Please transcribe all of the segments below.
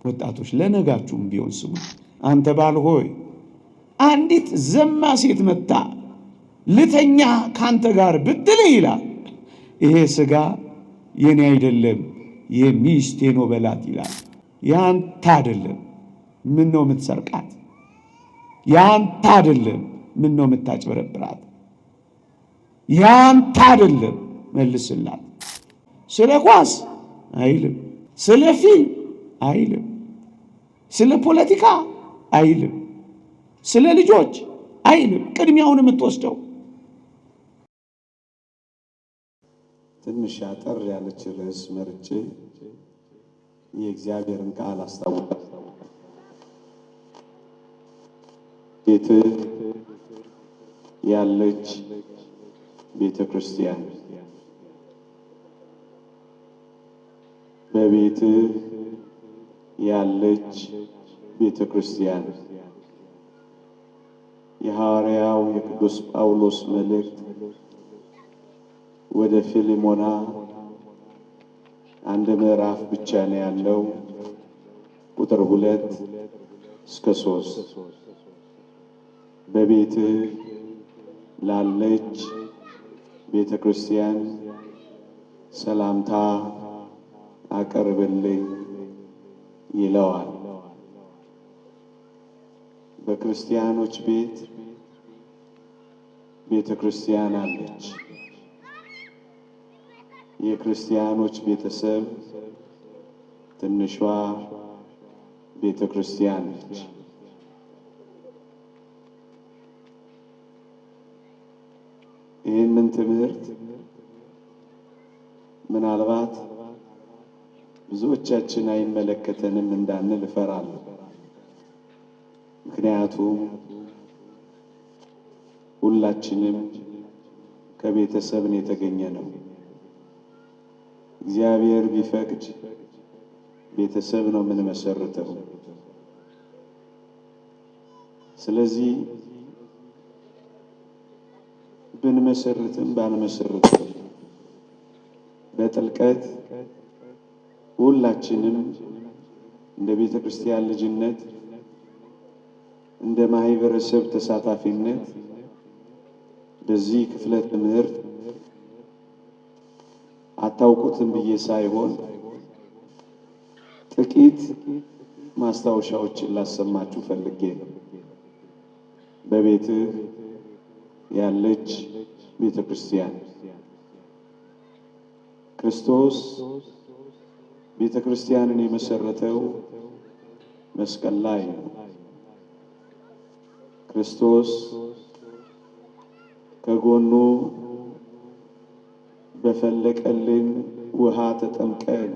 ወጣቶች ለነጋችሁም ቢሆን ስሙ። አንተ ባል ሆይ አንዲት ዘማ ሴት መጣ ልተኛ ካንተ ጋር ብትል ይላል፣ ይሄ ሥጋ የኔ አይደለም የሚስቴ ነው በላት ይላል። ያንተ አይደለም ምን ነው የምትሰርቃት? ያንተ አይደለም ምን ነው የምታጭበረብራት? ያንተ አይደለም መልስላት። ስለ ኳስ አይልም፣ ስለ ፊልም አይልም፣ ስለ ፖለቲካ አይልም፣ ስለ ልጆች አይልም። ቅድሚያውን የምትወስደው ትንሽ አጠር ያለች ርዕስ መርጬ የእግዚአብሔርን ቃል አስታውቃለሁ። ቤት ያለች ቤተ ክርስቲያን፣ በቤት ያለች ቤተ ክርስቲያን የሐዋርያው የቅዱስ ጳውሎስ መልእክት ወደ ፊልሞና አንድ ምዕራፍ ብቻ ነው ያለው። ቁጥር 2 እስከ 3 በቤት ላለች ቤተ ክርስቲያን ሰላምታ አቀርብልኝ ይለዋል። በክርስቲያኖች ቤት ቤተ ክርስቲያን አለች። የክርስቲያኖች ቤተሰብ ትንሿ ቤተ ክርስቲያን ነች። ይህንን ትምህርት ምናልባት ብዙዎቻችን አይመለከተንም እንዳንል እፈራለሁ። ምክንያቱም ሁላችንም ከቤተሰብ ነው የተገኘ ነው። እግዚአብሔር ቢፈቅድ ቤተሰብ ነው የምንመሰርተው። ስለዚህ ብንመሰርትም ባንመሰርትም በጥልቀት ሁላችንም እንደ ቤተ ክርስቲያን ልጅነት እንደ ማህበረሰብ ተሳታፊነት በዚህ ክፍለ ትምህርት አታውቁትም ብዬ ሳይሆን ጥቂት ማስታወሻዎችን ላሰማችሁ ፈልጌ ነው። በቤት ያለች ቤተ ክርስቲያን ክርስቶስ ቤተ ክርስቲያንን የመሰረተው መስቀል ላይ ነው። ክርስቶስ ከጎኑ በፈለቀልን ውሃ ተጠምቀን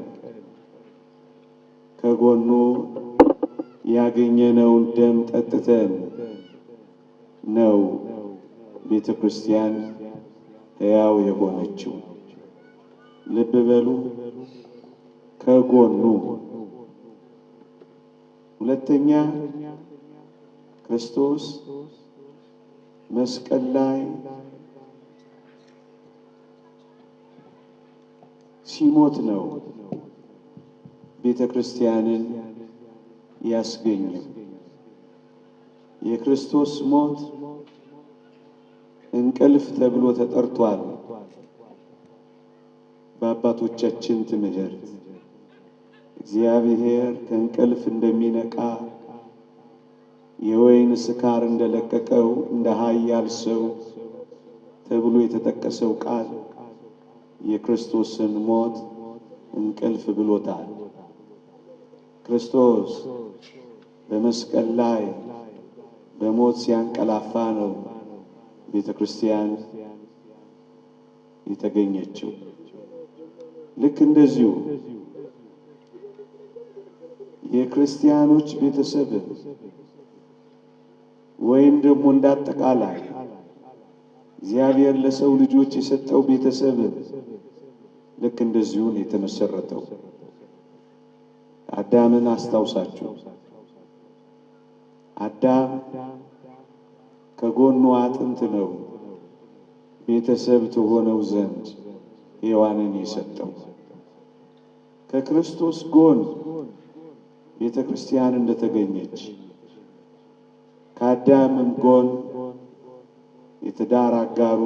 ከጎኑ ያገኘነውን ደም ጠጥተን ነው ቤተ ክርስቲያን ሕያው የሆነችው። ልብ በሉ፣ ከጎኑ። ሁለተኛ ክርስቶስ መስቀል ላይ ሲሞት ነው ቤተ ክርስቲያንን ያስገኘው። የክርስቶስ ሞት እንቅልፍ ተብሎ ተጠርቷል። በአባቶቻችን ትምህርት እግዚአብሔር ከእንቅልፍ እንደሚነቃ የወይን ስካር እንደለቀቀው እንደ ኃያል ሰው ተብሎ የተጠቀሰው ቃል የክርስቶስን ሞት እንቅልፍ ብሎታል። ክርስቶስ በመስቀል ላይ በሞት ሲያንቀላፋ ነው ቤተ ክርስቲያን የተገኘችው። ልክ እንደዚሁ የክርስቲያኖች ቤተሰብ ወይም ደግሞ እንዳጠቃላይ እግዚአብሔር ለሰው ልጆች የሰጠው ቤተሰብ ልክ እንደዚሁ የተመሰረተው። አዳምን አስታውሳችሁ፣ አዳም ከጎኑ አጥንት ነው ቤተሰብ ትሆነው ዘንድ ሔዋንን የሰጠው። ከክርስቶስ ጎን ቤተ ክርስቲያን እንደተገኘች ከአዳምም ጎን የትዳር አጋሩ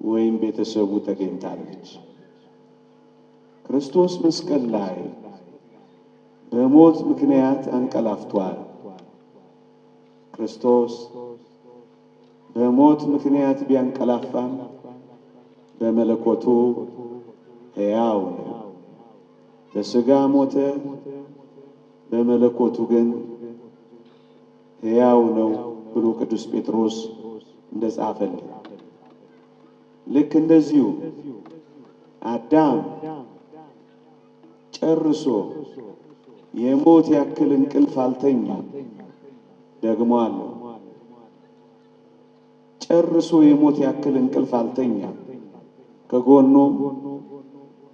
ወይም ቤተሰቡ ተገኝታለች። ክርስቶስ መስቀል ላይ በሞት ምክንያት አንቀላፍቷል። ክርስቶስ በሞት ምክንያት ቢያንቀላፋም በመለኮቱ ሕያው ነው። በሥጋ ሞተ፣ በመለኮቱ ግን ሕያው ነው ብሎ ቅዱስ ጴጥሮስ እንደጻፈልን ልክ እንደዚሁ አዳም ጨርሶ የሞት ያክል እንቅልፍ አልተኛም። ደግሞ አለው ጨርሶ የሞት ያክል እንቅልፍ አልተኛም። ከጎኑ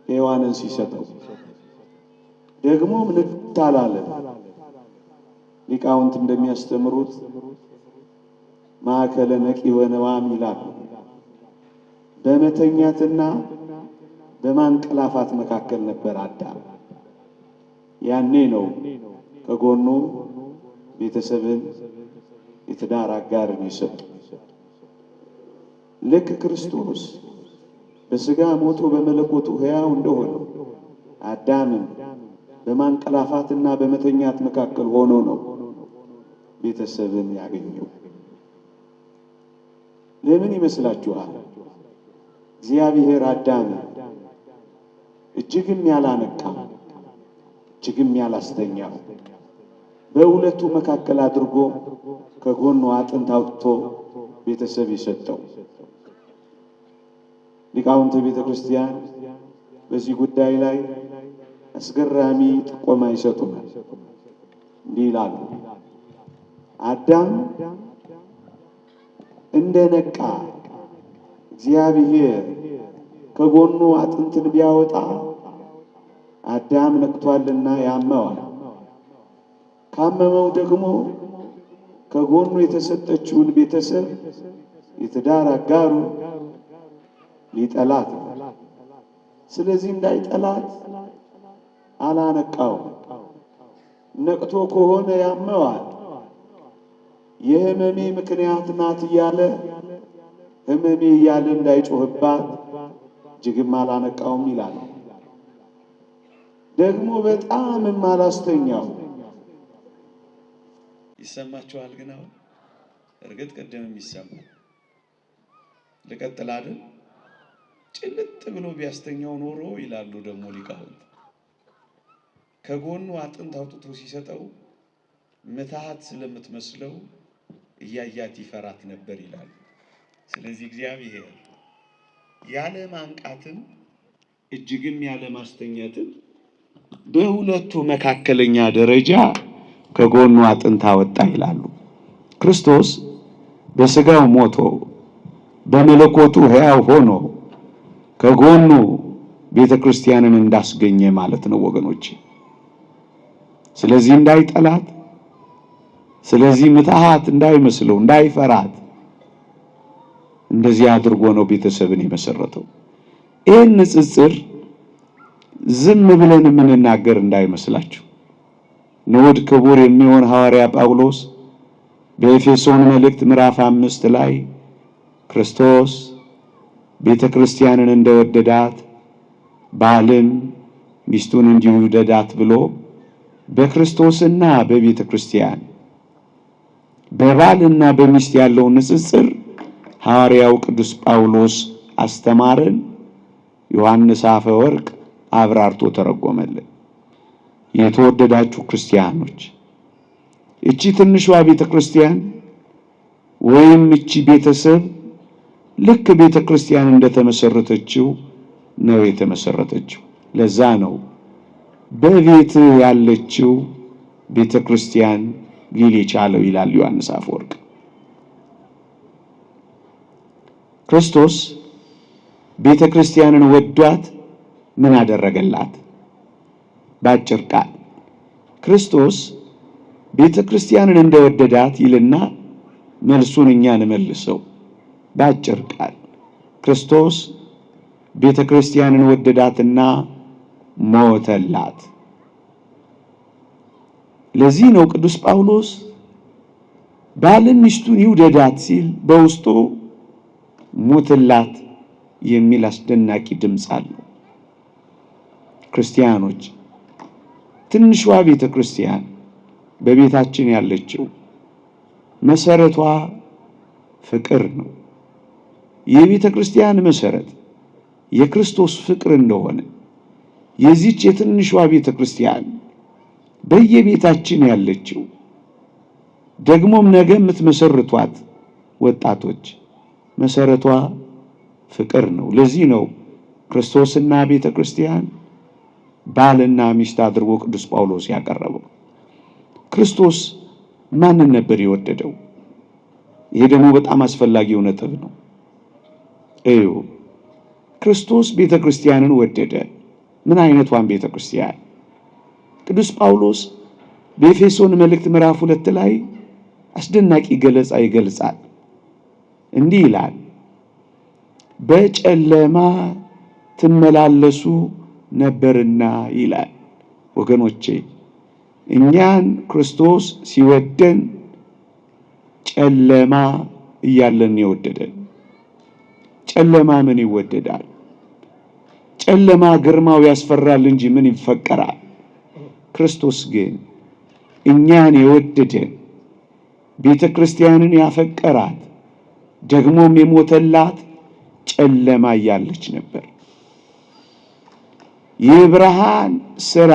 ሔዋንን ሲሰጠው ደግሞ ንቅት አላለም። ሊቃውንት እንደሚያስተምሩት ማዕከለ ነቂህ ወነዋም ይላል። በመተኛትና በማንቀላፋት መካከል ነበር አዳም። ያኔ ነው ከጎኑ ቤተሰብን የትዳር አጋርን የሰጠው። ልክ ክርስቶስ በሥጋ ሞቶ በመለኮቱ ሕያው እንደሆነው አዳምም በማንቀላፋትና በመተኛት መካከል ሆኖ ነው ቤተሰብን ያገኘው። ለምን ይመስላችኋል? እግዚአብሔር አዳምን እጅግም ያላነቃው እጅግም ያላስተኛው በሁለቱ መካከል አድርጎ ከጎኑ አጥንት አውጥቶ ቤተሰብ የሰጠው። ሊቃውንተ ቤተ ክርስቲያን በዚህ ጉዳይ ላይ አስገራሚ ጥቆማ ይሰጡናል። እንዲህ ይላሉ። አዳም እንደነቃ እግዚአብሔር ከጎኑ አጥንትን ቢያወጣ አዳም ነቅቷልና ያመዋል። ካመመው ደግሞ ከጎኑ የተሰጠችውን ቤተሰብ የትዳር አጋሩ ሊጠላት ነው። ስለዚህ እንዳይጠላት አላነቃው። ነቅቶ ከሆነ ያመዋል። የህመሜ ምክንያት ናት እያለ ህመሜ እያለ እንዳይጮህባት እጅግም አላነቃውም ይላል። ደግሞ በጣምም አላስተኛው። ይሰማችኋል? ግን አሁን እርግጥ ቅድምም ይሰማል። ልቀጥል አይደል? ጭልጥ ብሎ ቢያስተኛው ኖሮ ይላሉ ደግሞ ሊቃውንት ከጎኑ አጥንት አውጥቶ ሲሰጠው ምትሃት ስለምትመስለው እያያት ይፈራት ነበር ይላሉ። ስለዚህ እግዚአብሔር ያለ ማንቃትን እጅግም ያለ ማስተኛትን በሁለቱ መካከለኛ ደረጃ ከጎኑ አጥንት አወጣ ይላሉ። ክርስቶስ በሥጋው ሞቶ በመለኮቱ ሕያው ሆኖ ከጎኑ ቤተ ክርስቲያንን እንዳስገኘ ማለት ነው ወገኖች። ስለዚህ እንዳይጠላት፣ ስለዚህ ምትሃት እንዳይመስለው፣ እንዳይፈራት እንደዚህ አድርጎ ነው ቤተሰብን የመሰረተው። ይህን ንጽጽር ዝም ብለን የምንናገር እንዳይመስላችሁ። ንዑድ ክቡር የሚሆን ሐዋርያ ጳውሎስ በኤፌሶን መልእክት ምዕራፍ 5 ላይ ክርስቶስ ቤተ ክርስቲያንን እንደወደዳት ባልም ሚስቱን እንዲሁ ይውደዳት ብሎ በክርስቶስና በቤተ ክርስቲያን በባልና በሚስት ያለው ንጽጽር ሐዋርያው ቅዱስ ጳውሎስ አስተማረን። ዮሐንስ አፈወርቅ አብራርቶ ተረጎመልን። የተወደዳችሁ ክርስቲያኖች እቺ ትንሿ ቤተ ክርስቲያን ወይም እቺ ቤተሰብ ልክ ቤተ ክርስቲያን እንደተመሰረተችው ነው የተመሰረተችው። ለዛ ነው በቤት ያለችው ቤተ ክርስቲያን ሊል የቻለው ይላል ዮሐንስ አፈወርቅ። ክርስቶስ ቤተ ክርስቲያንን ወዷት ምን አደረገላት? ባጭር ቃል ክርስቶስ ቤተ ክርስቲያንን እንደወደዳት ይልና መልሱን እኛን መልሰው ባጭር ቃል ክርስቶስ ቤተ ክርስቲያንን ወደዳትና ሞተላት። ለዚህ ነው ቅዱስ ጳውሎስ ባልን ሚስቱን ይውደዳት ሲል በውስጡ ሞትላት የሚል አስደናቂ ድምፅ አለው። ክርስቲያኖች፣ ትንሿ ቤተ ክርስቲያን በቤታችን ያለችው መሰረቷ ፍቅር ነው። የቤተ ክርስቲያን መሰረት የክርስቶስ ፍቅር እንደሆነ የዚች የትንሿ ቤተ ክርስቲያን በየቤታችን ያለችው ደግሞም ነገ የምትመሰርቷት ወጣቶች መሰረቷ ፍቅር ነው። ለዚህ ነው ክርስቶስና ቤተ ክርስቲያን ባልና ሚስት አድርጎ ቅዱስ ጳውሎስ ያቀረበው። ክርስቶስ ማንን ነበር የወደደው? ይሄ ደግሞ በጣም አስፈላጊው ነጥብ ነው። እዩ፣ ክርስቶስ ቤተ ክርስቲያንን ወደደ። ምን አይነቷን ቤተ ክርስቲያን? ቅዱስ ጳውሎስ በኤፌሶን መልእክት ምዕራፍ 2 ላይ አስደናቂ ገለጻ ይገልጻል። እንዲህ ይላል፣ በጨለማ ትመላለሱ ነበርና ይላል። ወገኖቼ፣ እኛን ክርስቶስ ሲወደን ጨለማ እያለን የወደደን። ጨለማ ምን ይወደዳል? ጨለማ ግርማው ያስፈራል እንጂ ምን ይፈቀራል? ክርስቶስ ግን እኛን የወደደን ቤተ ክርስቲያንን ያፈቀራት ደግሞም የሞተላት ጨለማ እያለች ነበር። የብርሃን ሥራ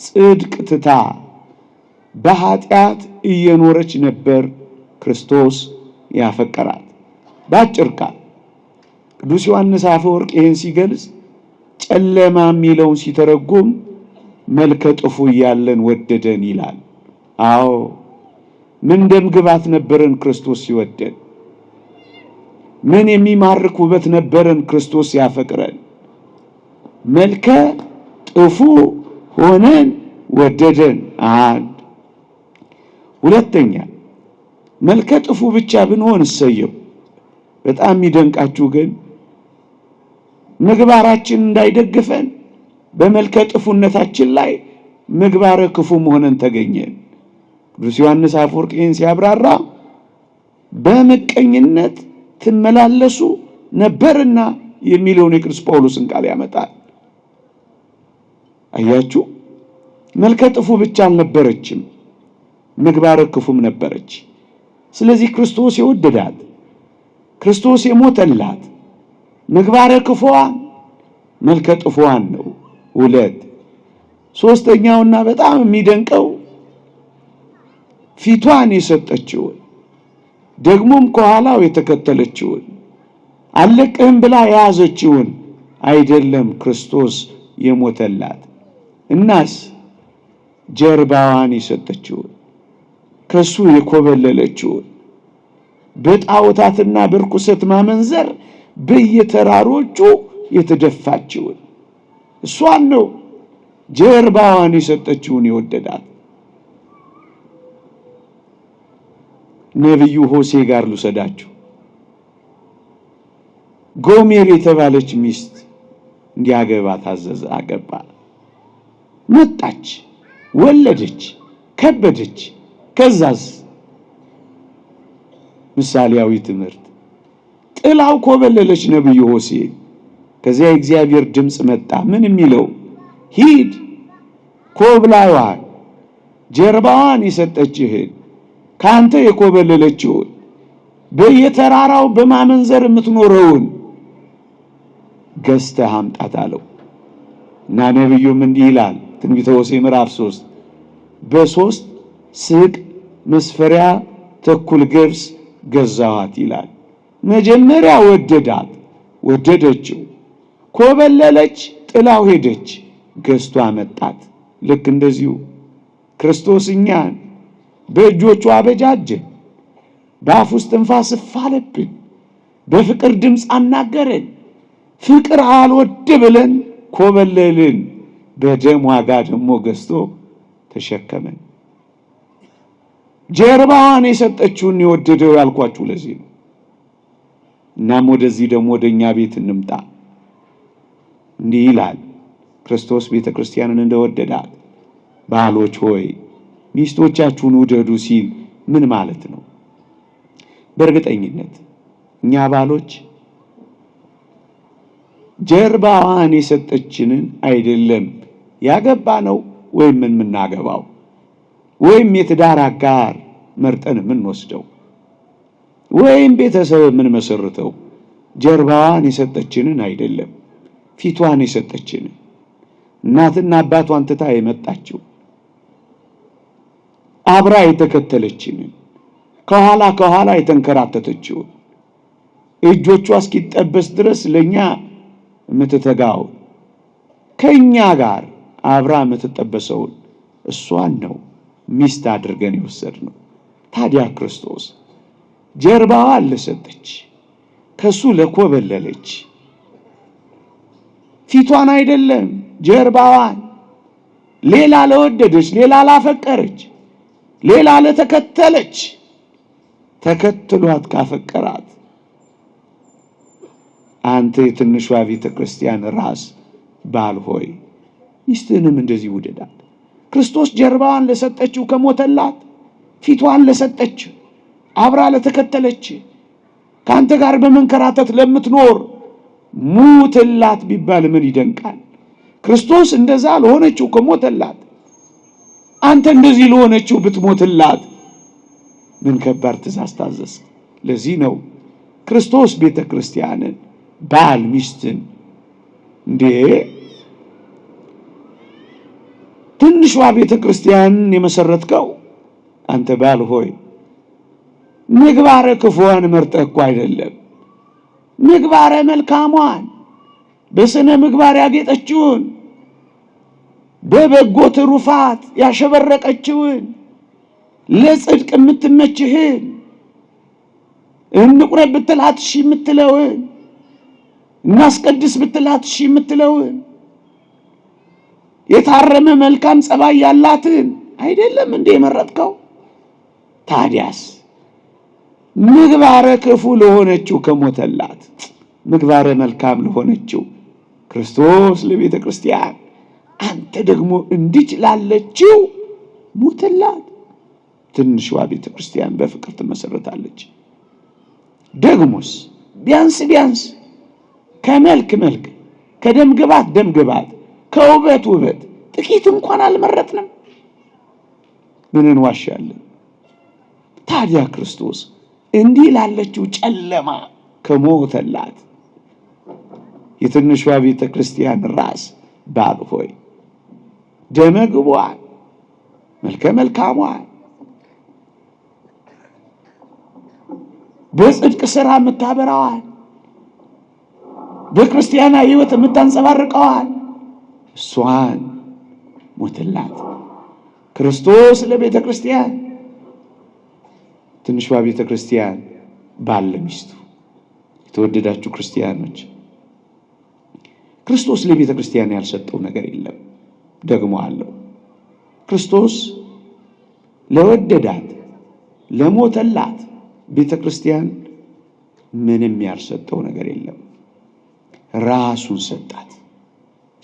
ጽድቅ ትታ በኃጢአት እየኖረች ነበር ክርስቶስ ያፈቀራት። በአጭር ቃል ቅዱስ ዮሐንስ አፈወርቅ ይህን ሲገልጽ ጨለማ የሚለውን ሲተረጉም መልከ ጥፉ እያለን ወደደን ይላል። አዎ፣ ምን ደም ግባት ነበረን ክርስቶስ ሲወደን። ምን የሚማርክ ውበት ነበረን ክርስቶስ ያፈቅረን። መልከ ጥፉ ሆነን ወደደን። አንድ ሁለተኛ፣ መልከ ጥፉ ብቻ ብንሆን እሰየው። በጣም የሚደንቃችሁ ግን ምግባራችን እንዳይደግፈን በመልከ ጥፉነታችን ላይ ምግባረ ክፉ መሆነን ተገኘን። ቅዱስ ዮሐንስ አፈወርቅ ይህን ሲያብራራ በምቀኝነት ትመላለሱ ነበርና የሚለውን የቅዱስ ጳውሎስን ቃል ያመጣል። አያችሁ፣ መልከ ጥፉ ብቻ አልነበረችም፣ ምግባረ ክፉም ነበረች። ስለዚህ ክርስቶስ የወደዳት ክርስቶስ የሞተላት ምግባረ ክፉዋን መልከ ጥፉዋን ነው። ሁለት ሶስተኛውና በጣም የሚደንቀው ፊቷን የሰጠችውን ደግሞም ከኋላው የተከተለችውን አለቅህም ብላ የያዘችውን አይደለም ክርስቶስ የሞተላት። እናስ ጀርባዋን የሰጠችውን ከሱ የኮበለለችውን በጣዖታትና በርኩሰት ማመንዘር በየተራሮቹ የተደፋችውን እሷን ነው ጀርባዋን የሰጠችውን የወደዳት። ነቢዩ ሆሴ ጋር ልውሰዳችሁ። ጎሜር የተባለች ሚስት እንዲያገባ ታዘዘ። አገባ። መጣች፣ ወለደች፣ ከበደች። ከዛስ ምሳሌያዊ ትምህርት ጥላው ኮበለለች ነቢዩ ሆሴ። ከዚያ የእግዚአብሔር ድምፅ መጣ። ምን የሚለው? ሂድ ኮብላዋን ጀርባዋን የሰጠችህን ካንተ የኮበለለችውን በየተራራው በማመንዘር የምትኖረውን ገዝተህ አምጣት አለው። እና ነቢዩም እንዲህ ይላል ትንቢተ ሆሴዕ ምዕራፍ 3 በ3 ስቅ መስፈሪያ ተኩል ገብስ ገዛኋት ይላል። መጀመሪያ ወደዳት፣ ወደደችው፣ ኮበለለች፣ ጥላው ሄደች፣ ገዝቶ አመጣት። ልክ እንደዚሁ ክርስቶስ እኛን በእጆቹ አበጃጀን፣ በአፉ እስትንፋስ እፍ አለብን፣ በፍቅር ድምፅ አናገረን። ፍቅር አልወድ ብለን ኮበለልን፣ በደም ዋጋ ደግሞ ገዝቶ ተሸከመን። ጀርባዋን የሰጠችውን የወደደው ያልኳችሁ ለዚህ ነው። እናም ወደዚህ ደግሞ ወደኛ ቤት እንምጣ። እንዲህ ይላል ክርስቶስ ቤተ ክርስቲያንን እንደወደዳት፣ ባሎች ሆይ ሚስቶቻችሁን ውደዱ ሲል ምን ማለት ነው? በእርግጠኝነት እኛ ባሎች ጀርባዋን የሰጠችንን አይደለም ያገባ ነው ወይም የምናገባው ወይም የትዳር አጋር መርጠን የምንወስደው ወይም ቤተሰብ የምንመሰርተው ጀርባዋን የሰጠችንን አይደለም፣ ፊቷን የሰጠችንን እናትና አባቷን ትታ የመጣችው አብራ የተከተለችንን ከኋላ የተንከራተተችው እጆቿ እስኪጠበስ ድረስ ለኛ የምትተጋው ከኛ ጋር አብራ የምትጠበሰውን እሷን ነው ሚስት አድርገን የወሰድነው። ታዲያ ክርስቶስ ጀርባዋን ለሰጠች፣ ከሱ ለኮበለለች፣ ፊቷን አይደለም ጀርባዋን ሌላ ለወደደች፣ ሌላ ላፈቀረች፣ ሌላ ለተከተለች፣ ተከትሏት ካፈቀራት አንተ የትንሿ ቤተ ክርስቲያን ራስ ባል ሆይ ሚስትህንም እንደዚህ ውደዳት። ክርስቶስ ጀርባዋን ለሰጠችው ከሞተላት፣ ፊቷን ለሰጠችው፣ አብራ ለተከተለች፣ ከአንተ ጋር በመንከራተት ለምትኖር ሙትላት ቢባል ምን ይደንቃል? ክርስቶስ እንደዛ ለሆነችው ከሞተላት፣ አንተ እንደዚህ ለሆነችው ብትሞትላት ምን ከባድ ትእዛዝ ታዘዝ። ለዚህ ነው ክርስቶስ ቤተ ክርስቲያንን ባል ሚስትን እንዴ ትንሿ ቤተ ክርስቲያንን የመሰረትከው አንተ ባል ሆይ ምግባረ ክፉዋን መርጠህ እኮ አይደለም፣ ምግባረ መልካሟን በስነ ምግባር ያጌጠችውን በበጎ ትሩፋት ያሸበረቀችውን ለጽድቅ የምትመችህን እንቁረብ ብትላት እሺ የምትለውን እናስቀድስ ብትላት እሺ የምትለውን የታረመ መልካም ጸባይ ያላትን አይደለም እንደ የመረጥከው? ታዲያስ ምግባረ ክፉ ለሆነችው ከሞተላት ምግባረ መልካም ለሆነችው ክርስቶስ ለቤተ ክርስቲያን አንተ ደግሞ እንዲች ላለችው ሙትላት። ትንሿ ቤተ ክርስቲያን በፍቅር ትመሰረታለች። ደግሞስ ቢያንስ ከመልክ መልክ፣ ከደም ግባት ደም ግባት፣ ከውበት ውበት ጥቂት እንኳን አልመረጥንም። ምን እንዋሻለን? ታዲያ ክርስቶስ እንዲህ ላለችው ጨለማ ከሞተላት የትንሿ ቤተ ክርስቲያን ራስ ባል ሆይ ደመ ግቧን፣ መልከ መልካሟን፣ በጽድቅ ሥራ የምታበራዋን፣ በክርስቲያናዊ ሕይወት የምታንጸባርቀዋን እሷን ሞትላት። ክርስቶስ ለቤተ ክርስቲያን፣ ትንሿ ቤተ ክርስቲያን ባል ለሚስቱ። የተወደዳችሁ ክርስቲያኖች ክርስቶስ ለቤተ ክርስቲያን ያልሰጠው ነገር የለም። ደግሞ አለው። ክርስቶስ ለወደዳት ለሞተላት ቤተ ክርስቲያን ምንም ያልሰጠው ነገር የለም። ራሱን ሰጣት፣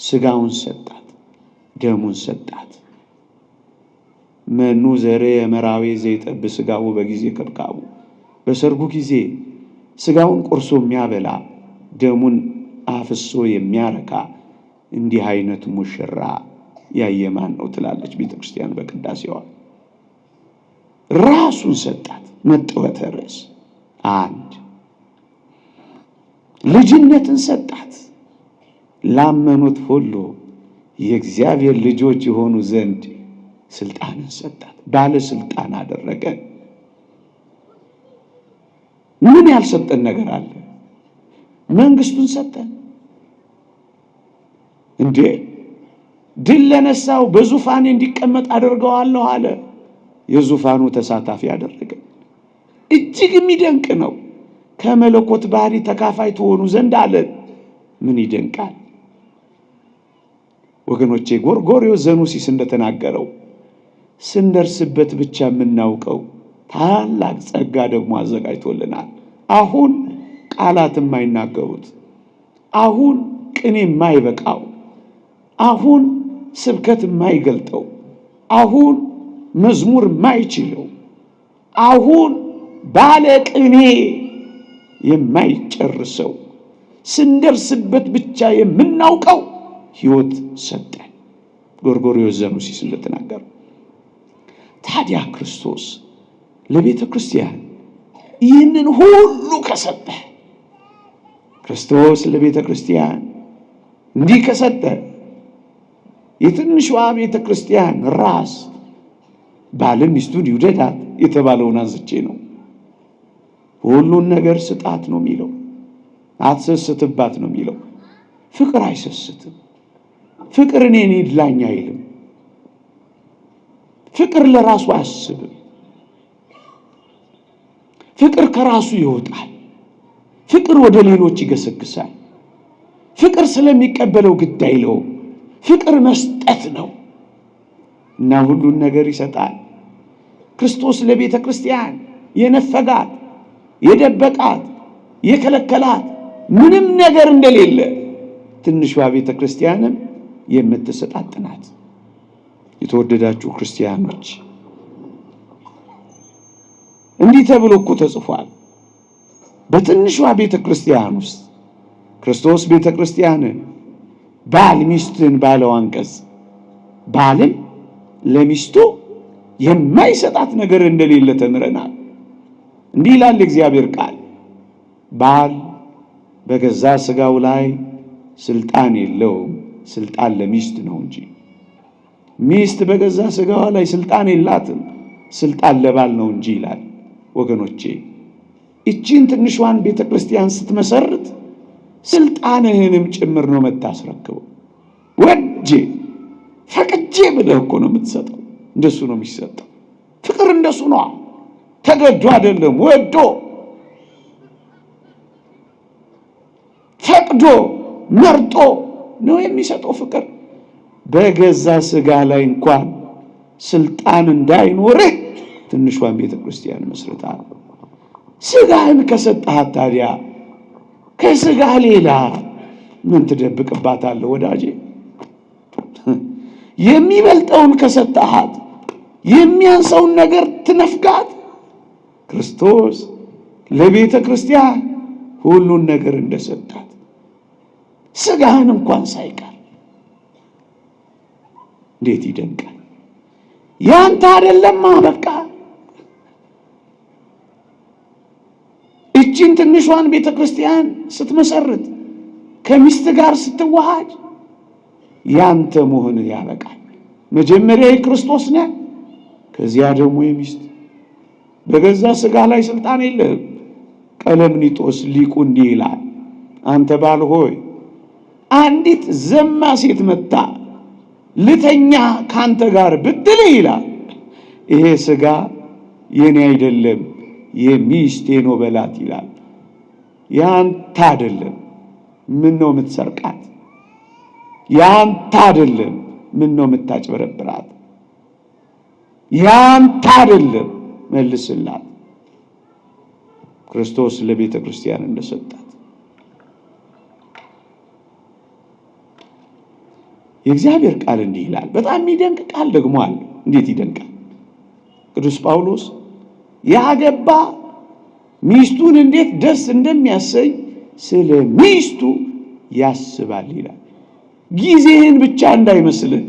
ስጋውን ሰጣት፣ ደሙን ሰጣት። መኑ ዘሬ የመራዊ ዘይጠብ ስጋው በጊዜ ከብካቡ። በሰርጉ ጊዜ ስጋውን ቆርሶ የሚያበላ ደሙን አፍሶ የሚያረካ እንዲህ አይነት ሙሽራ ያየማን ነው ትላለች ቤተ ክርስቲያን በቅዳሴዋ። ራሱን ሰጣት። መጥወተ ርዕስ አንድ ልጅነትን ሰጣት። ላመኑት ሁሉ የእግዚአብሔር ልጆች የሆኑ ዘንድ ስልጣንን ሰጣት። ባለስልጣን አደረገ። ምን ያልሰጠን ነገር አለ? መንግስቱን ሰጠን እንዴ! ድል ለነሳው በዙፋኔ እንዲቀመጥ አደርገዋለሁ አለ። የዙፋኑ ተሳታፊ አደረገ። እጅግ የሚደንቅ ነው። ከመለኮት ባህሪ ተካፋይ ትሆኑ ዘንድ አለ። ምን ይደንቃል ወገኖቼ! ጎርጎርዮስ ዘኑሲስ እንደተናገረው ስንደርስበት ብቻ የምናውቀው ታላቅ ጸጋ ደግሞ አዘጋጅቶልናል። አሁን ቃላት የማይናገሩት፣ አሁን ቅኔ የማይበቃው፣ አሁን ስብከት የማይገልጠው፣ አሁን መዝሙር ማይችለው አሁን ባለ ቅኔ የማይጨርሰው ስንደርስበት ብቻ የምናውቀው ሕይወት ሰጠን። ጎርጎርዮስ ዘኑሲስ እንደተናገረው ታዲያ ክርስቶስ ለቤተ ክርስቲያን ይህንን ሁሉ ከሰጠ፣ ክርስቶስ ለቤተ ክርስቲያን እንዲህ ከሰጠ፣ የትንሿ ቤተ ክርስቲያን ራስ ባልም ሚስቱን ይውደዳት የተባለውን አንስቼ ነው። ሁሉን ነገር ስጣት ነው የሚለው፣ አትሰስትባት ነው የሚለው። ፍቅር አይሰስትም። ፍቅር እኔን ይድላኝ አይልም። ፍቅር ለራሱ አያስብም። ፍቅር ከራሱ ይወጣል። ፍቅር ወደ ሌሎች ይገሰግሳል። ፍቅር ስለሚቀበለው ግድ አይለውም። ፍቅር መስጠት ነው እና ሁሉን ነገር ይሰጣል። ክርስቶስ ለቤተ ክርስቲያን የነፈጋት፣ የደበቃት፣ የከለከላት ምንም ነገር እንደሌለ ትንሿ ቤተ ክርስቲያንም የምትሰጣት ናት። የተወደዳችሁ ክርስቲያኖች እንዲህ ተብሎ እኮ ተጽፏል። በትንሿ ቤተ ክርስቲያን ውስጥ ክርስቶስ ቤተ ክርስቲያንን ባል ሚስትን ባለው አንቀጽ ባልም ለሚስቱ የማይሰጣት ነገር እንደሌለ ተምረናል። እንዲህ ይላል እግዚአብሔር ቃል፣ ባል በገዛ ሥጋው ላይ ስልጣን የለውም፣ ስልጣን ለሚስት ነው እንጂ። ሚስት በገዛ ሥጋዋ ላይ ስልጣን የላትም፣ ስልጣን ለባል ነው እንጂ ይላል። ወገኖቼ እቺን ትንሿን ቤተ ክርስቲያን ስትመሰርት ስልጣንህንም ጭምር ነው የምታስረክበው። ወጄ ፈቅጄ ብለህ እኮ ነው የምትሰጠው። እንደሱ ነው የሚሰጠው። ፍቅር እንደሱ ነው። ተገዶ አይደለም፣ ወዶ ፈቅዶ መርጦ ነው የሚሰጠው ፍቅር። በገዛ ሥጋ ላይ እንኳን ስልጣን እንዳይኖርህ ትንሿን ቤተ ክርስቲያን መስርታል። ሥጋህን ከሰጠሃት ታዲያ ከሥጋህ ሌላ ምን ትደብቅባታለህ ወዳጄ? የሚበልጠውን ከሰጠሃት የሚያንሰውን ነገር ትነፍጋት። ክርስቶስ ለቤተ ክርስቲያን ሁሉን ነገር እንደሰጣት ሥጋህን እንኳን ሳይቀር እንዴት ይደንቃል! ያንተ አይደለማ በቃ። እቺን ትንሿን ቤተ ክርስቲያን ስትመሰርት ከሚስት ጋር ስትዋሃድ ያንተ መሆን ያበቃል። መጀመሪያ የክርስቶስ ነህ፣ ከዚያ ደግሞ የሚስት። በገዛ ሥጋ ላይ ስልጣን የለህም። ቀለምኒጦስ ሊቁ እንዲህ ይላል፣ አንተ ባል ሆይ አንዲት ዘማ ሴት መጣ ልተኛ ካንተ ጋር ብትል ይላል፣ ይሄ ሥጋ የኔ አይደለም የሚስቴ ነው በላት ይላል። ያንተ አይደለም፣ ምን ነው የምትሰርቃት? ያንተ አይደለም፣ ምን ነው የምታጭበረብራት? ያንተ አይደለም፣ መልስላት። ክርስቶስ ለቤተ ክርስቲያን እንደሰጣት የእግዚአብሔር ቃል እንዲህ ይላል። በጣም የሚደንቅ ቃል ደግሞ አለ። እንዴት ይደንቃል! ቅዱስ ጳውሎስ ያገባ ሚስቱን እንዴት ደስ እንደሚያሰኝ ስለ ሚስቱ ያስባል ይላል። ጊዜህን ብቻ እንዳይመስልህ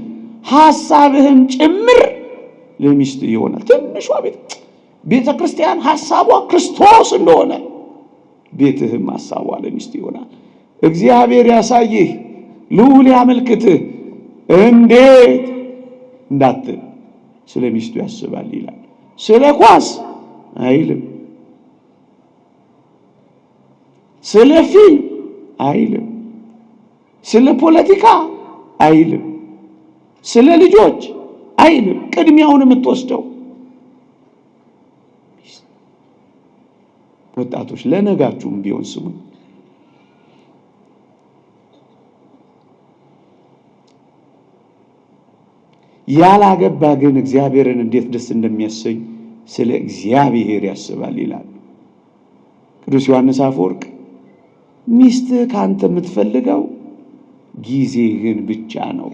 ሐሳብህም ጭምር ለሚስት ይሆናል። ትንሿ ቤተ ክርስቲያን ሐሳቧ ክርስቶስ እንደሆነ ቤትህም ሐሳቧ ለሚስት ይሆናል። እግዚአብሔር ያሳይህ፣ ልዑል ያመልክትህ እንዴት እንዳትል ስለ ሚስቱ ያስባል ይላል። ስለ ኳስ አይልም፣ ስለ ፊልም አይልም፣ ስለ ፖለቲካ አይልም፣ ስለ ልጆች አይልም። ቅድሚያውን የምትወስደው ወጣቶች ለነጋችሁም ቢሆን ስሙ። ያላገባ ግን እግዚአብሔርን እንዴት ደስ እንደሚያሰኝ ስለ እግዚአብሔር ያስባል ይላል ቅዱስ ዮሐንስ አፈወርቅ። ሚስትህ ካንተ የምትፈልገው ጊዜህን ብቻ ነው።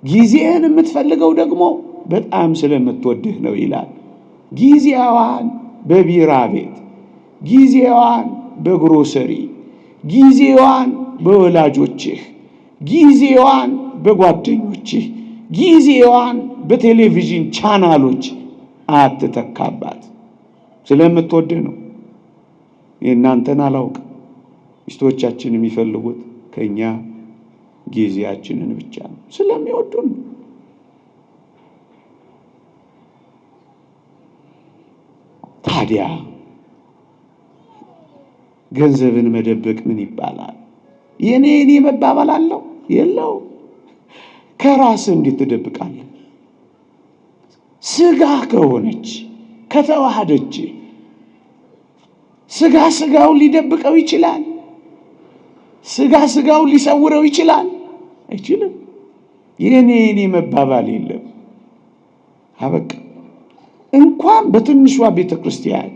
ጊዜህን የምትፈልገው ደግሞ በጣም ስለምትወድህ ነው ይላል። ጊዜዋን በቢራ ቤት፣ ጊዜዋን በግሮሰሪ፣ ጊዜዋን በወላጆችህ፣ ጊዜዋን በጓደኞችህ፣ ጊዜዋን በቴሌቪዥን ቻናሎች አትተካባት። ስለምትወድህ ነው። የእናንተን አላውቅም። ሚስቶቻችን የሚፈልጉት ከኛ ጊዜያችንን ብቻ ነው። ስለሚወዱን ታዲያ ገንዘብን መደበቅ ምን ይባላል? የኔ መባባል አለው የለው? ከራስህ እንዴት ትደብቃለህ? ስጋ ከሆነች ከተዋሃደች ስጋ ስጋውን ሊደብቀው ይችላል? ስጋ ስጋውን ሊሰውረው ይችላል? አይችልም። የኔ መባባል የለም። አበቃ። እንኳን በትንሿ ቤተክርስቲያን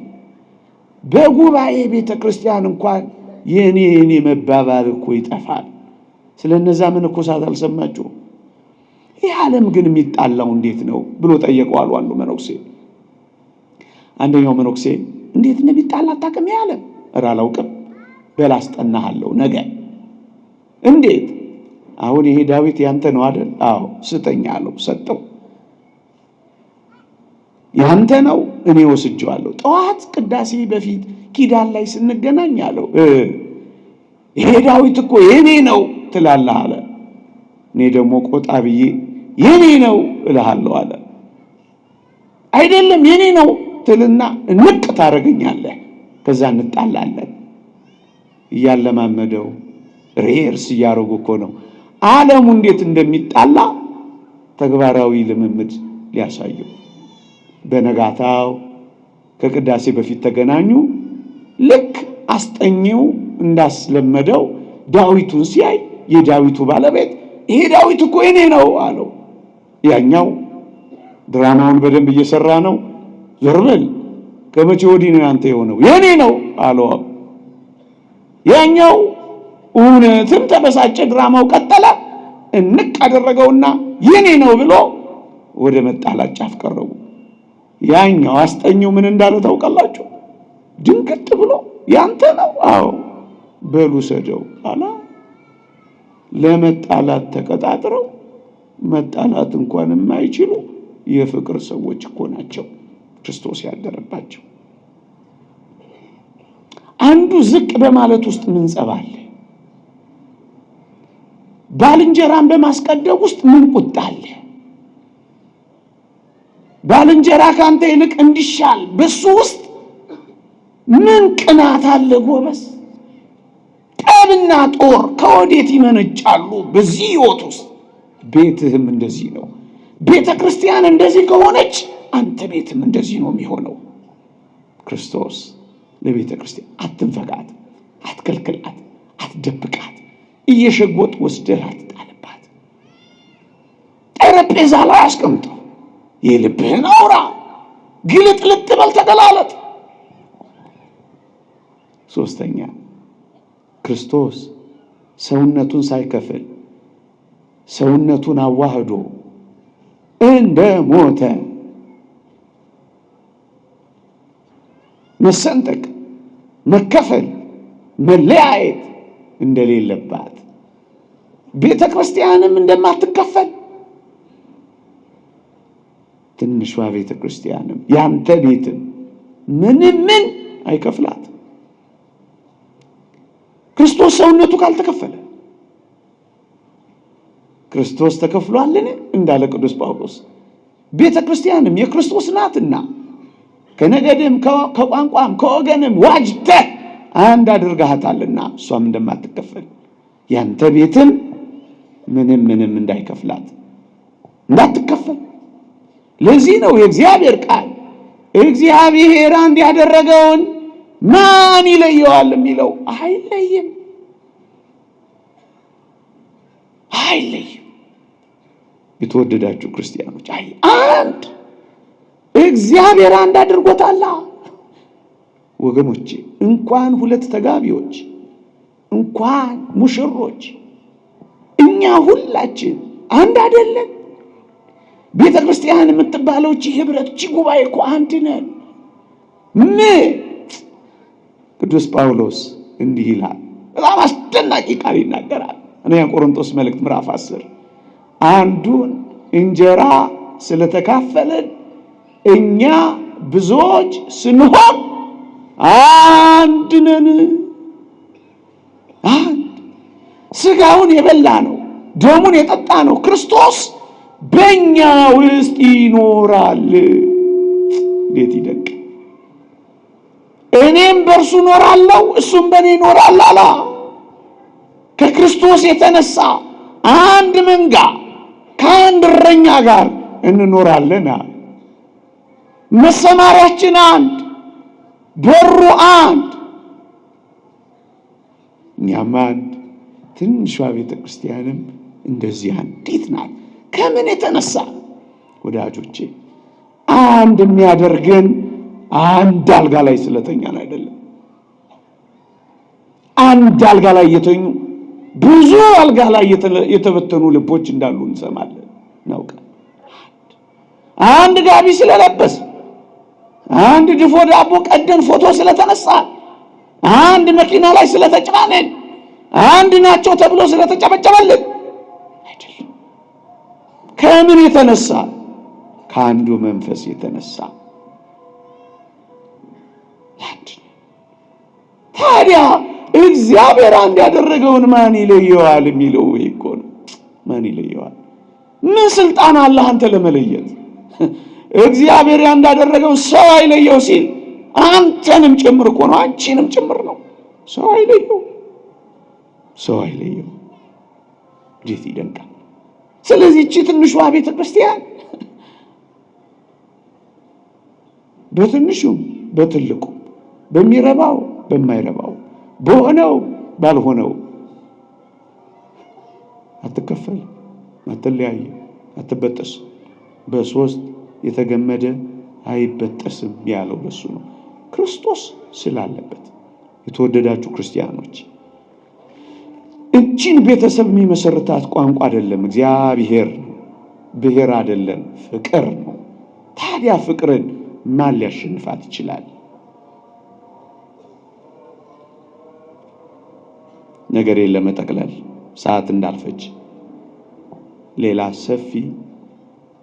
በጉባኤ ቤተክርስቲያን እንኳን የኔ መባባል እኮ ይጠፋል። ስለነዛ መነኮሳት አልሰማችሁ? ይህ ዓለም ግን የሚጣላው እንዴት ነው ብሎ ጠየቀዋል አንዱ መነኩሴ። አንደኛው መነኩሴ እንዴት እንደሚጣላ አታውቅም? ይህ ዓለም ኧረ አላውቅም። በል አስጠናሃለሁ ነገ። እንዴት? አሁን ይሄ ዳዊት ያንተ ነው አይደል? አዎ ስጠኝ አለው። ሰጠው። ያንተ ነው፣ እኔ ወስጄዋለሁ። ጠዋት ቅዳሴ በፊት ኪዳን ላይ ስንገናኝ አለው ይሄ ዳዊት እኮ የኔ ነው ትላለህ አለ። እኔ ደግሞ ቆጣ ብዬ የኔ ነው እልሃለሁ አለ። አይደለም የኔ ነው ትልና ንቅ ታደርገኛለህ። ከዛ እንጣላለን። እያለማመደው ሬርስ እያደረጉ እኮ ነው ዓለሙ እንዴት እንደሚጣላ ተግባራዊ ልምምድ ሊያሳየው። በነጋታው ከቅዳሴ በፊት ተገናኙ። ልክ አስጠኚው እንዳስለመደው ዳዊቱን ሲያይ የዳዊቱ ባለቤት ይሄ ዳዊት እኮ የኔ ነው አለው። ያኛው ድራማውን በደንብ እየሰራ ነው። ዞር በል ከመቼ ወዲህ ነው ያንተ የሆነው? የኔ ነው አለው። ያኛው እውነትም ተበሳጨ። ድራማው ቀጠለ። እንቅ አደረገውና የኔ ነው ብሎ ወደ መጣላት ጫፍ ቀረቡ። ያኛው አስጠኘው ምን እንዳለ ታውቃላችሁ? ድንግጥ ብሎ ያንተ ነው? አዎ በሉ ሰደው አላ። ለመጣላት ተቀጣጥረው መጣላት እንኳን የማይችሉ የፍቅር ሰዎች እኮ ናቸው ክርስቶስ ያደረባቸው። አንዱ ዝቅ በማለት ውስጥ ምን ጸብ አለ? ባልንጀራን በማስቀደም ውስጥ ምን ቁጣ አለ? ባልንጀራ ካንተ ይልቅ እንዲሻል በሱ ውስጥ ምን ቅናት አለ? ጎበዝ፣ ጠብና ጦር ከወዴት ይመነጫሉ? በዚህ ሕይወት ውስጥ ቤትህም እንደዚህ ነው። ቤተ ክርስቲያን እንደዚህ ከሆነች አንተ ቤትም እንደዚህ ነው የሚሆነው። ክርስቶስ ለቤተ ክርስቲያን አትንፈጋት፣ አትከልክላት፣ አትደብቃት፣ እየሸጎጥ ወስደህ አትጣልባት። ጠረጴዛ ላይ አስቀምጠው፣ የልብህን አውራ፣ ግልጥልጥ በል፣ ተገላለጥ። ሶስተኛ ክርስቶስ ሰውነቱን ሳይከፍል ሰውነቱን አዋህዶ እንደ ሞተ መሰንጠቅ፣ መከፈል፣ መለያየት እንደሌለባት ቤተ ክርስቲያንም እንደማትከፈል ትንሿ ቤተ ክርስቲያንም ያንተ ቤትም ምን አይከፍላት። ክርስቶስ ሰውነቱ ካልተከፈለ ክርስቶስ ተከፍሏልን እንዳለ ቅዱስ ጳውሎስ ቤተ ክርስቲያንም የክርስቶስ ናትና ከነገድም ከቋንቋም ከወገንም ዋጅተህ አንድ አድርጋታልና እሷም እንደማትከፈል ያንተ ቤትም ምንም እንዳይከፍላት እንዳትከፈል። ለዚህ ነው የእግዚአብሔር ቃል እግዚአብሔር አንድ ያደረገውን ማን ይለየዋል የሚለው። አይለይም። የተወደዳችሁ ክርስቲያኖች አንድ እግዚአብሔር አንድ አድርጎታል። ወገኖቼ እንኳን ሁለት ተጋቢዎች እንኳን ሙሽሮች እኛ ሁላችን አንድ አይደለን? ቤተ ክርስቲያን የምትባለው እቺ ህብረት እቺ ጉባኤ እኮ አንድ ነን። ቅዱስ ጳውሎስ እንዲህ ይላል፣ በጣም አስደናቂ ቃል ይናገራል። እኔ ቆሮንቶስ መልእክት ምዕራፍ 10 አንዱን እንጀራ ስለተካፈለን እኛ ብዙዎች ስንሆን አንድ ነን። አንድ ስጋውን የበላ ነው ደሙን የጠጣ ነው ክርስቶስ በእኛ ውስጥ ይኖራል። እንዴት ይደንቅ! እኔም በእርሱ እኖራለሁ እሱም በእኔ ይኖራል አላ። ከክርስቶስ የተነሳ አንድ መንጋ ከአንድ እረኛ ጋር እንኖራለን። መሰማሪያችን አንድ፣ በሩ አንድ፣ እኛም አንድ። ትንሿ ቤተ ክርስቲያንም እንደዚህ አንዲት ናት። ከምን የተነሳ ወዳጆቼ? አንድ የሚያደርገን አንድ አልጋ ላይ ስለተኛን አይደለም። አንድ አልጋ ላይ የተኙ ብዙ አልጋ ላይ የተበተኑ ልቦች እንዳሉ እንሰማለን፣ እናውቃለን። አንድ ጋቢ ስለለበስ፣ አንድ ድፎ ዳቦ ቀደን ፎቶ ስለተነሳ፣ አንድ መኪና ላይ ስለተጫነን፣ አንድ ናቸው ተብሎ ስለተጨበጨበልን አይደለም። ከምን የተነሳ? ከአንዱ መንፈስ የተነሳ። ታዲያ እግዚአብሔር አንድ ያደረገውን ማን ይለየዋል የሚለው ይሄ እኮ ነው። ማን ይለየዋል? ምን ስልጣን አለህ አንተ ለመለየት? እግዚአብሔር አንድ ያደረገውን ሰው አይለየው ሲል አንተንም ጭምር እኮ ነው፣ አንቺንም ጭምር ነው። ሰው አይለየው፣ ሰው አይለየው። እንዴት ይደንቃል! ስለዚህ እቺ ትንሿ ቤተ ክርስቲያን በትንሹም በትልቁ በሚረባው በማይረባው በሆነው ባልሆነው አትከፈል፣ አትለያይ፣ አትበጠስ። በሶስት የተገመደ አይበጠስም ያለው ለሱ ነው፣ ክርስቶስ ስላለበት። የተወደዳችሁ ክርስቲያኖች እቺን ቤተሰብ የሚመሰርታት ቋንቋ አይደለም፣ እግዚአብሔር ብሔር አይደለም፣ ፍቅር ነው። ታዲያ ፍቅርን ማን ሊያሸንፋት ይችላል? ነገሬን ለመጠቅለል ሰዓት እንዳልፈጅ ሌላ ሰፊ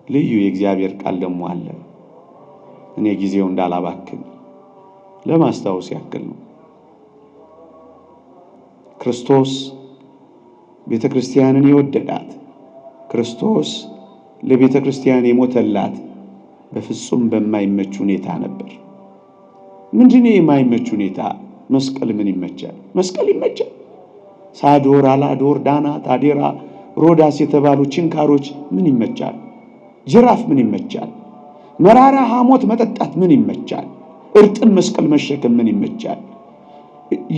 ልዩ የእግዚአብሔር ቃል ደግሞ አለ። እኔ ጊዜው እንዳላባክን ለማስታወስ ያክል ነው። ክርስቶስ ቤተ ክርስቲያንን የወደዳት፣ ክርስቶስ ለቤተ ክርስቲያን የሞተላት በፍጹም በማይመች ሁኔታ ነበር። ምንድነው የማይመች ሁኔታ? መስቀል ምን ይመቻል? መስቀል ይመቻል። ሳዶር፣ አላዶር፣ ዳናት፣ አዴራ፣ ሮዳስ የተባሉ ችንካሮች ምን ይመቻል? ጅራፍ ምን ይመቻል? መራራ ሐሞት መጠጣት ምን ይመቻል? እርጥብ መስቀል መሸከም ምን ይመቻል?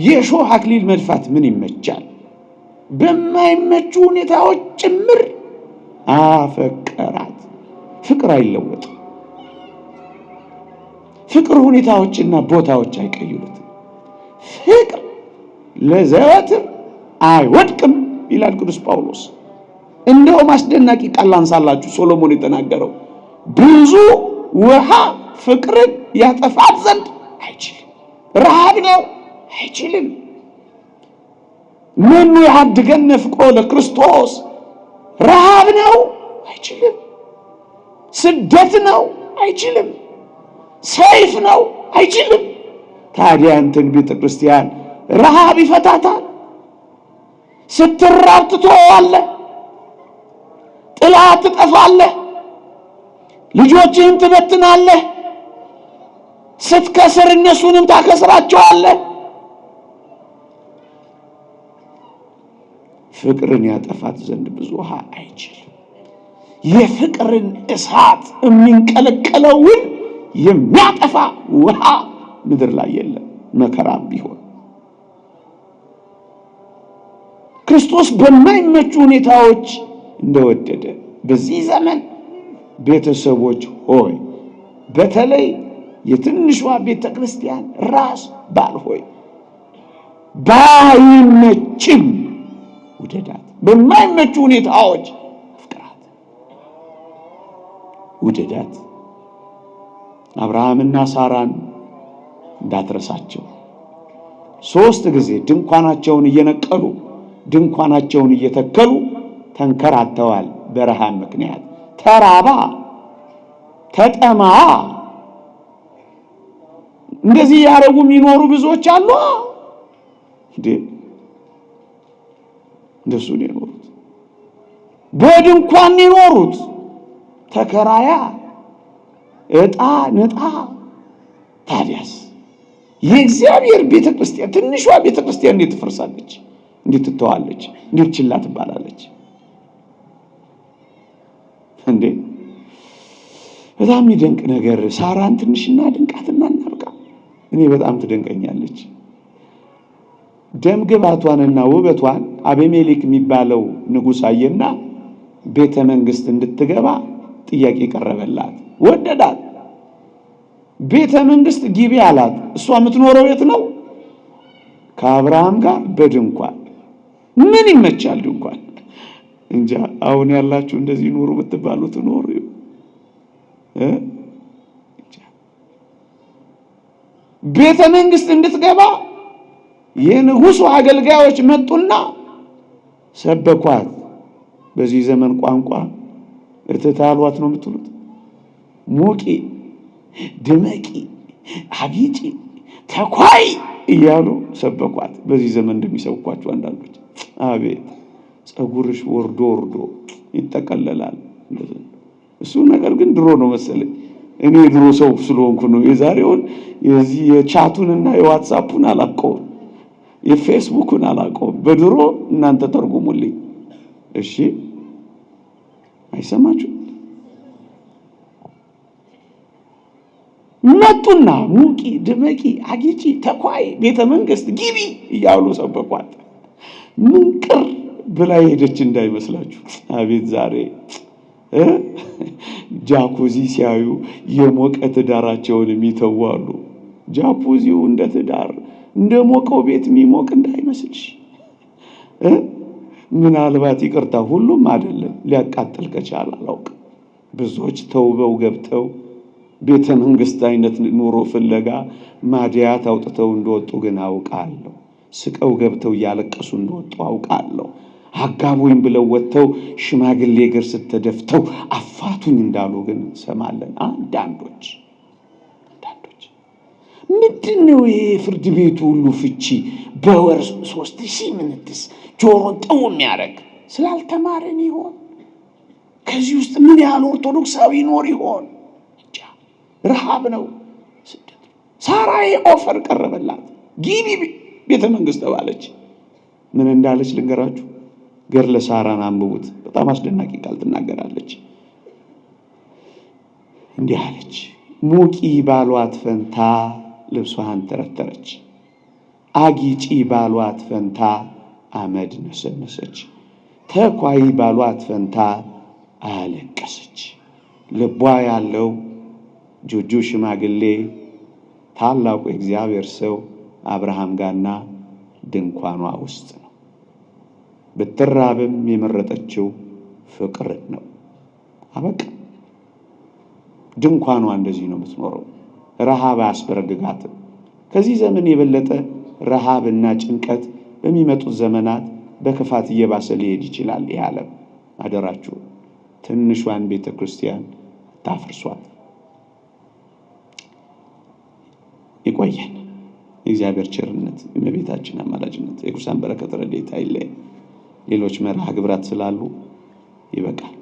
የሾህ አክሊል መድፋት ምን ይመቻል? በማይመቹ ሁኔታዎች ጭምር አፈቀራት። ፍቅር አይለወጥም። ፍቅር ሁኔታዎችና ቦታዎች አይቀይሩትም። ፍቅር ለዘወትር አይወድቅም ይላል ቅዱስ ጳውሎስ። እንደውም አስደናቂ ቃል ላንሳላችሁ። ሶሎሞን የተናገረው ብዙ ውሃ ፍቅርን ያጠፋት ዘንድ አይችልም። ረሃብ ነው፣ አይችልም። ምኑ ያድገን ፍቅሮ ለክርስቶስ? ረሃብ ነው፣ አይችልም። ስደት ነው፣ አይችልም። ሰይፍ ነው፣ አይችልም። ታዲያ አንተን ቤተ ክርስቲያን ረሃብ ይፈታታል? ስትራብ ትተዋለህ፣ ጥላ ትጠፋለህ፣ ልጆችህን ትበትናለህ፣ ስትከስር እነሱንም ታከስራቸዋለህ። ፍቅርን ያጠፋት ዘንድ ብዙ ውሃ አይችልም። የፍቅርን እሳት የሚንቀለቀለውን የሚያጠፋ ውሃ ምድር ላይ የለም፣ መከራም ቢሆን። ክርስቶስ በማይመቹ ሁኔታዎች እንደወደደ በዚህ ዘመን ቤተሰቦች ሆይ፣ በተለይ የትንሿ ቤተ ክርስቲያን ራስ ባል ሆይ፣ ባይመችም ውደዳት፣ በማይመቹ ሁኔታዎች አፍቅራት። ውደዳት። አብርሃምና ሳራን እንዳትረሳቸው። 3 ጊዜ ድንኳናቸውን እየነቀሉ ድንኳናቸውን እየተከሉ ተንከራተዋል። በረሃብ ምክንያት ተራባ፣ ተጠማ። እንደዚህ ያረጉ የሚኖሩ ብዙዎች አሉ። እንደሱ ነው የኖሩት። በድንኳን የኖሩት ተከራያ ዕጣ ንጣ። ታዲያስ የእግዚአብሔር ቤተክርስቲያን ትንሿ ቤተክርስቲያን እንዴት ትፈርሳለች? እንዴት ትተዋለች? እንዴት ችላ ትባላለች? እንዴ በጣም የሚደንቅ ነገር። ሳራን ትንሽና ድንቃትና እናብቃ። እኔ በጣም ትደንቀኛለች። ደም ግባቷንና ውበቷን አቤሜሌክ የሚባለው ንጉሥ አየና ቤተ መንግስት እንድትገባ ጥያቄ ቀረበላት። ወደዳት። ቤተ መንግስት ግቢ አላት። እሷ የምትኖረው የት ነው? ከአብርሃም ጋር በድንኳን። ምን ይመቻል ድንኳን? እንጃ። አሁን ያላችሁ እንደዚህ ኑሩ ብትባሉ ትኖሩ? ቤተ መንግስት እንድትገባ የንጉሱ አገልጋዮች መጡና ሰበኳት። በዚህ ዘመን ቋንቋ እርትታሏት ነው የምትሉት። ሞቂ፣ ድመቂ፣ አጊጪ፣ ተኳይ እያሉ ሰበኳት። በዚህ ዘመን እንደሚሰብኳቸው አንዳንዶች። አቤት ጸጉርሽ ወርዶ ወርዶ ይጠቀለላል። እሱ ነገር ግን ድሮ ነው መሰለኝ። እኔ ድሮ ሰው ስለሆንኩ ነው። የዛሬውን የዚህ የቻቱንና የዋትሳፑን አላውቀውም፣ የፌስቡክን አላውቀውም። በድሮ እናንተ ተርጉሙልኝ እሺ። አይሰማችሁ? መጡና ሙቂ፣ ድመቂ፣ አጊጪ፣ ተኳይ፣ ቤተ መንግስት ግቢ እያሉ ሰበኳት። ምን ቅር ብላ ሄደች እንዳይመስላችሁ። አቤት ዛሬ ጃኩዚ ሲያዩ የሞቀ ትዳራቸውን የሚተዋሉ። ጃኩዚው እንደ ትዳር እንደ ሞቀው ቤት የሚሞቅ እንዳይመስልሽ። ምናልባት ይቅርታ፣ ሁሉም አይደለም፣ ሊያቃጥል ከቻለ አላውቅም። ብዙዎች ተውበው ገብተው ቤተ መንግስት አይነት ኑሮ ፍለጋ ማዲያት አውጥተው እንደወጡ ግን አውቃለሁ። ስቀው ገብተው እያለቀሱ እንደወጡ አውቃለሁ። አጋቡኝ ብለው ወጥተው ሽማግሌ እግር ስተደፍተው አፋቱኝ እንዳሉ ግን ሰማለን። አንዳንዶች ምንድነው ይሄ ፍርድ ቤቱ ሁሉ ፍቺ በወር 3000 ምንትስ ጆሮን ጠው የሚያደርግ? ስላልተማረን ይሆን? ከዚህ ውስጥ ምን ያህል ኦርቶዶክሳዊ ይኖር ይሆን? ረሃብ ነው፣ ስደት። ሳራዬ ኦፈር ቀረበላት፣ ግቢ ቤተ መንግስት ተባለች። ምን እንዳለች ልንገራችሁ። ገድለ ሳራን አንብቡት። በጣም አስደናቂ ቃል ትናገራለች። እንዲህ አለች። ሙቂ ባሏት ፈንታ ልብሷን ተረተረች፣ አጊጪ ባሏት ፈንታ አመድ ነሰነሰች፣ ተኳይ ባሏት ፈንታ አለቀሰች። ልቧ ያለው ጆጆ ሽማግሌ ታላቁ የእግዚአብሔር ሰው አብርሃም ጋርና ድንኳኗ ውስጥ ነው። ብትራብም የመረጠችው ፍቅር ነው። አበቃ። ድንኳኗ እንደዚህ ነው የምትኖረው። ረሃብ አያስበረግጋትም። ከዚህ ዘመን የበለጠ ረሃብና ጭንቀት በሚመጡት ዘመናት በክፋት እየባሰ ሊሄድ ይችላል። ይህ ዓለም አደራችሁ ትንሿን ቤተ ክርስቲያን ታፍርሷት። ይቆየን። የእግዚአብሔር ቸርነት፣ የእመቤታችን አማላጅነት፣ የቅዱሳን በረከት ረድኤት አይለየን። ሌሎች መርሃ ግብራት ስላሉ ይበቃል።